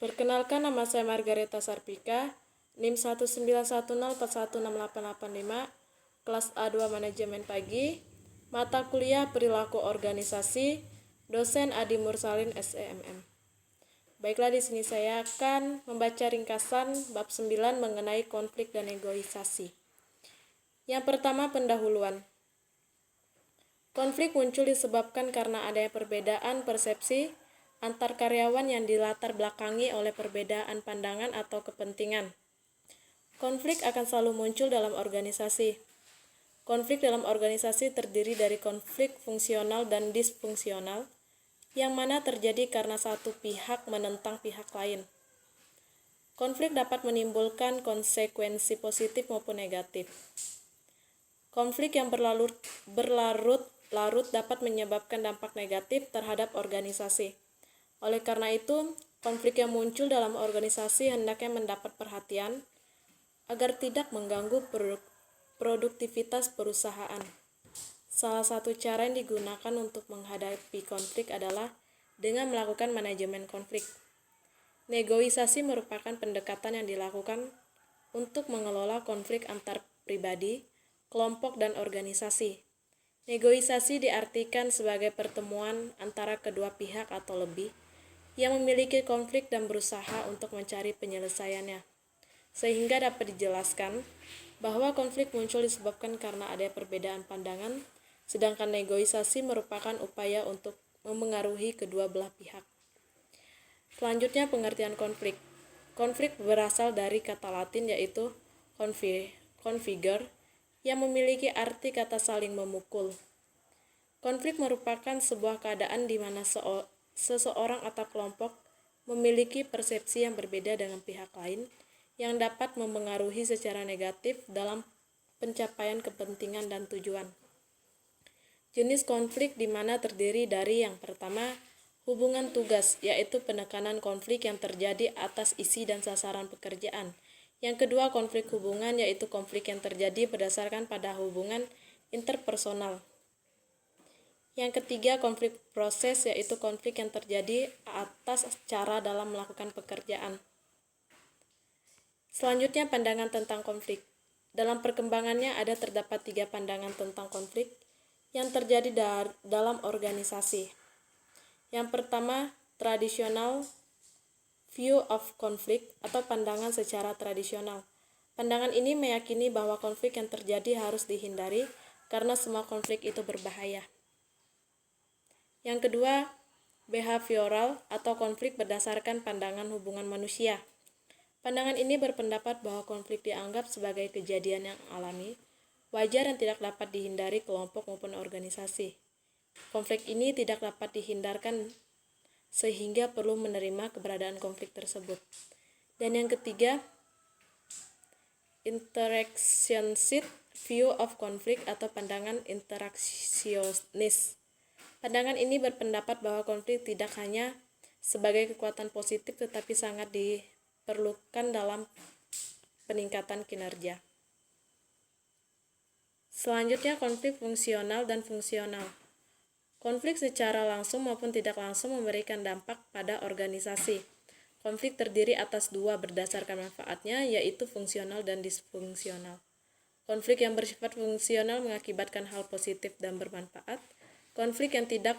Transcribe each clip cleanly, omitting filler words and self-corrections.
Perkenalkan, nama saya Margareta Sarpika, NIM 19104168885, kelas A2 Manajemen Pagi, mata kuliah Perilaku Organisasi, dosen Adi Mursalin SEMM. Baiklah, di sini saya akan membaca ringkasan bab 9 mengenai konflik dan negosiasi. Yang pertama, pendahuluan. Konflik muncul disebabkan karena adanya perbedaan persepsi antar karyawan yang dilatar belakangi oleh perbedaan pandangan atau kepentingan. Konflik akan selalu muncul dalam organisasi. Konflik dalam organisasi terdiri dari konflik fungsional dan disfungsional, yang mana terjadi karena satu pihak menentang pihak lain. Konflik dapat menimbulkan konsekuensi positif maupun negatif. Konflik yang berlarut-larut dapat menyebabkan dampak negatif terhadap organisasi. Oleh karena itu, konflik yang muncul dalam organisasi hendaknya mendapat perhatian agar tidak mengganggu produktivitas perusahaan. Salah satu cara yang digunakan untuk menghadapi konflik adalah dengan melakukan manajemen konflik. Negosiasi merupakan pendekatan yang dilakukan untuk mengelola konflik antar pribadi, kelompok, dan organisasi. Negosiasi diartikan sebagai pertemuan antara kedua pihak atau lebih yang memiliki konflik dan berusaha untuk mencari penyelesaiannya. Sehingga dapat dijelaskan bahwa konflik muncul disebabkan karena ada perbedaan pandangan, sedangkan negosiasi merupakan upaya untuk memengaruhi kedua belah pihak. Selanjutnya, pengertian konflik. Konflik berasal dari kata Latin yaitu configere, yang memiliki arti kata saling memukul. Konflik merupakan sebuah keadaan di mana seseorang atau kelompok memiliki persepsi yang berbeda dengan pihak lain yang dapat memengaruhi secara negatif dalam pencapaian kepentingan dan tujuan. Jenis konflik di mana terdiri dari yang pertama, hubungan tugas, yaitu penekanan konflik yang terjadi atas isi dan sasaran pekerjaan. Yang kedua, konflik hubungan, yaitu konflik yang terjadi berdasarkan pada hubungan interpersonal. Yang ketiga, konflik proses, yaitu konflik yang terjadi atas cara dalam melakukan pekerjaan. Selanjutnya, pandangan tentang konflik. Dalam perkembangannya terdapat 3 pandangan tentang konflik yang terjadi dalam organisasi. Yang pertama, traditional view of conflict atau pandangan secara tradisional. Pandangan ini meyakini bahwa konflik yang terjadi harus dihindari karena semua konflik itu berbahaya. Yang kedua, behavioral atau konflik berdasarkan pandangan hubungan manusia. Pandangan ini berpendapat bahwa konflik dianggap sebagai kejadian yang alami, wajar yang tidak dapat dihindari kelompok maupun organisasi. Konflik ini tidak dapat dihindarkan sehingga perlu menerima keberadaan konflik tersebut. Dan yang ketiga, interactionist view of conflict atau pandangan interaksionis. Pandangan ini berpendapat bahwa konflik tidak hanya sebagai kekuatan positif tetapi sangat diperlukan dalam peningkatan kinerja. Selanjutnya, konflik fungsional dan fungsional. Konflik secara langsung maupun tidak langsung memberikan dampak pada organisasi. Konflik terdiri atas 2 berdasarkan manfaatnya, yaitu fungsional dan disfungsional. Konflik yang bersifat fungsional mengakibatkan hal positif dan bermanfaat. Konflik yang tidak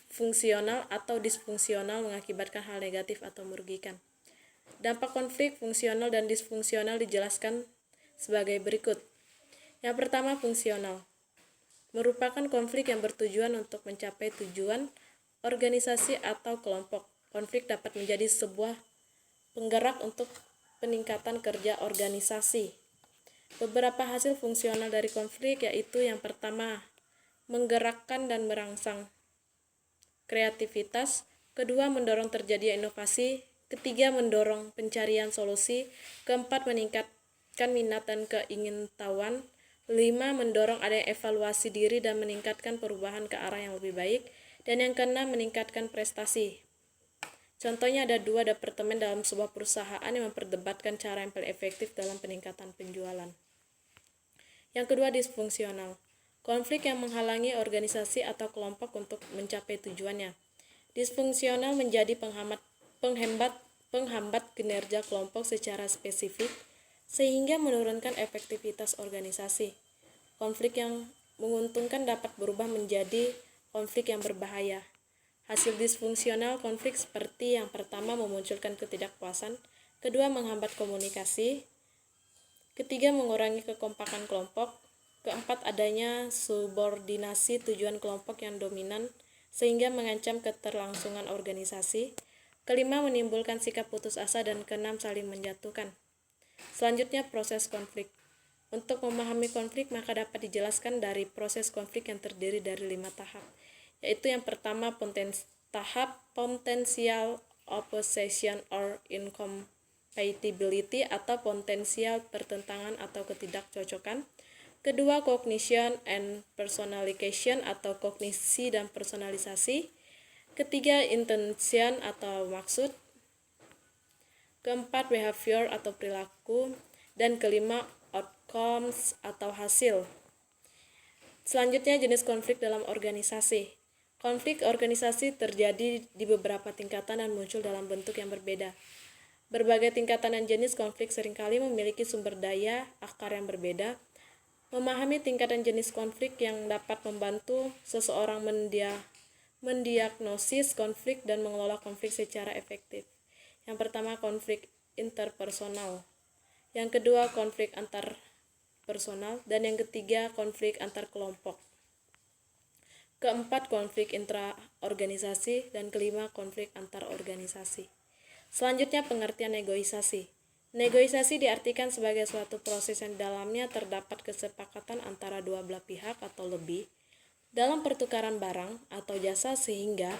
fungsional atau disfungsional mengakibatkan hal negatif atau merugikan. Dampak konflik fungsional dan disfungsional dijelaskan sebagai berikut. Yang pertama, fungsional. Merupakan konflik yang bertujuan untuk mencapai tujuan organisasi atau kelompok. Konflik dapat menjadi sebuah penggerak untuk peningkatan kerja organisasi. Beberapa hasil fungsional dari konflik yaitu yang pertama, menggerakkan dan merangsang kreativitas. Kedua, mendorong terjadinya inovasi. Ketiga, mendorong pencarian solusi. Keempat, meningkatkan minat dan keingintahuan. 5, mendorong adanya evaluasi diri dan meningkatkan perubahan ke arah yang lebih baik. Dan yang keenam, meningkatkan prestasi. Contohnya ada 2 departemen dalam sebuah perusahaan yang memperdebatkan cara yang paling efektif dalam peningkatan penjualan. Yang kedua, disfungsional. Konflik yang menghalangi organisasi atau kelompok untuk mencapai tujuannya. Disfungsional menjadi penghambat penghambat kinerja kelompok secara spesifik, sehingga menurunkan efektivitas organisasi. Konflik yang menguntungkan dapat berubah menjadi konflik yang berbahaya. Hasil disfungsional konflik seperti yang pertama memunculkan ketidakpuasan, kedua menghambat komunikasi, ketiga mengurangi kekompakan kelompok, keempat adanya subordinasi tujuan kelompok yang dominan sehingga mengancam keterlangsungan organisasi, kelima menimbulkan sikap putus asa, dan keenam saling menjatuhkan. Selanjutnya proses konflik. Untuk memahami konflik maka dapat dijelaskan dari proses konflik yang terdiri dari 5 tahap, yaitu yang pertama tahap potential opposition or incompatibility atau potensial pertentangan atau ketidakcocokan. Kedua, cognition and personalization atau kognisi dan personalisasi. Ketiga, intention atau maksud. Keempat, behavior atau perilaku. Dan kelima, outcomes atau hasil. Selanjutnya, jenis konflik dalam organisasi. Konflik organisasi terjadi di beberapa tingkatan dan muncul dalam bentuk yang berbeda. Berbagai tingkatan dan jenis konflik seringkali memiliki sumber daya akar yang berbeda. Memahami tingkat dan jenis konflik yang dapat membantu seseorang mendiagnosis konflik dan mengelola konflik secara efektif. Yang pertama, konflik interpersonal. Yang kedua, konflik antar personal. Dan yang ketiga, konflik antar kelompok. Keempat, konflik intraorganisasi. Dan kelima, konflik antar organisasi. Selanjutnya, pengertian negosiasi. Negosiasi diartikan sebagai suatu proses yang dalamnya terdapat kesepakatan antara dua belah pihak atau lebih dalam pertukaran barang atau jasa sehingga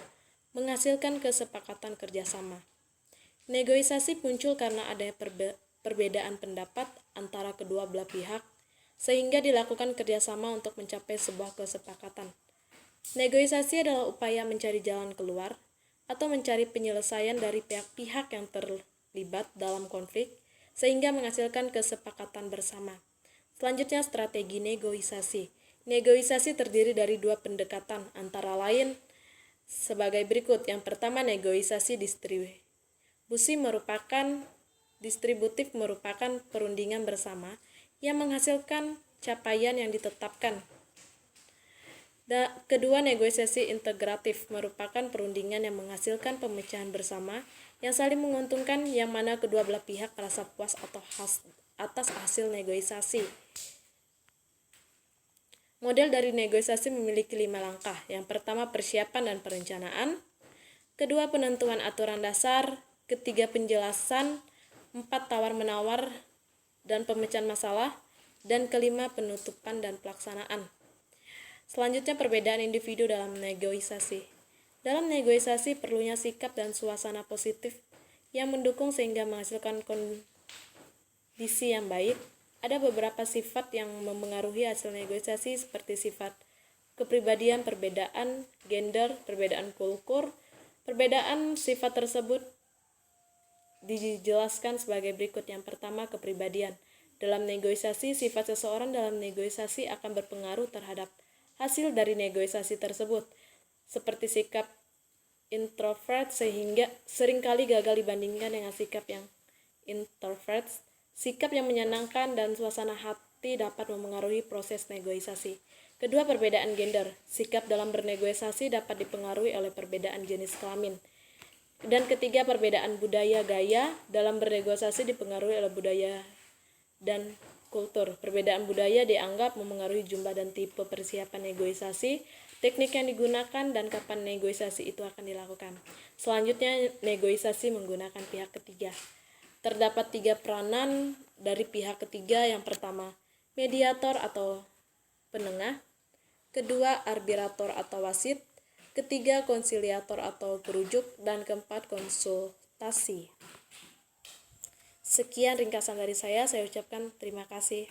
menghasilkan kesepakatan kerjasama. Negosiasi muncul karena adanya perbedaan pendapat antara kedua belah pihak sehingga dilakukan kerjasama untuk mencapai sebuah kesepakatan. Negosiasi adalah upaya mencari jalan keluar atau mencari penyelesaian dari pihak-pihak yang terlibat dalam konflik sehingga menghasilkan kesepakatan bersama. Selanjutnya, strategi negosiasi. Negosiasi terdiri dari dua pendekatan, antara lain sebagai berikut. Yang pertama, negosiasi distributif merupakan perundingan bersama yang menghasilkan capaian yang ditetapkan. Kedua, negosiasi integratif merupakan perundingan yang menghasilkan pemecahan bersama yang saling menguntungkan, yang mana kedua belah pihak merasa puas atas hasil negosiasi. Model dari negosiasi memiliki 5 langkah. Yang pertama, persiapan dan perencanaan. Kedua, penentuan aturan dasar. Ketiga, penjelasan. 4, tawar-menawar dan pemecahan masalah. Dan kelima, penutupan dan pelaksanaan. Selanjutnya, perbedaan individu dalam negosiasi. Dalam negosiasi perlunya sikap dan suasana positif yang mendukung sehingga menghasilkan kondisi yang baik. Ada beberapa sifat yang memengaruhi hasil negosiasi seperti sifat kepribadian, perbedaan gender, perbedaan kultur. Perbedaan sifat tersebut dijelaskan sebagai berikut. Yang pertama, kepribadian. Dalam negosiasi, sifat seseorang dalam negosiasi akan berpengaruh terhadap hasil dari negosiasi tersebut, seperti sikap introvert sehingga seringkali gagal dibandingkan dengan sikap yang introvert. Sikap yang menyenangkan dan suasana hati dapat memengaruhi proses negosiasi. Kedua, perbedaan gender. Sikap dalam bernegosiasi dapat dipengaruhi oleh perbedaan jenis kelamin. Dan ketiga, perbedaan budaya gaya dalam bernegosiasi dipengaruhi oleh budaya dan kultur. Perbedaan budaya dianggap memengaruhi jumlah dan tipe persiapan negosiasi, teknik yang digunakan, dan kapan negosiasi itu akan dilakukan. Selanjutnya, negosiasi menggunakan pihak ketiga. Terdapat 3 peranan dari pihak ketiga. Yang pertama, mediator atau penengah. Kedua, arbitrator atau wasit. Ketiga, konsiliator atau perujuk. Dan keempat, konsultasi. Sekian ringkasan dari saya ucapkan terima kasih.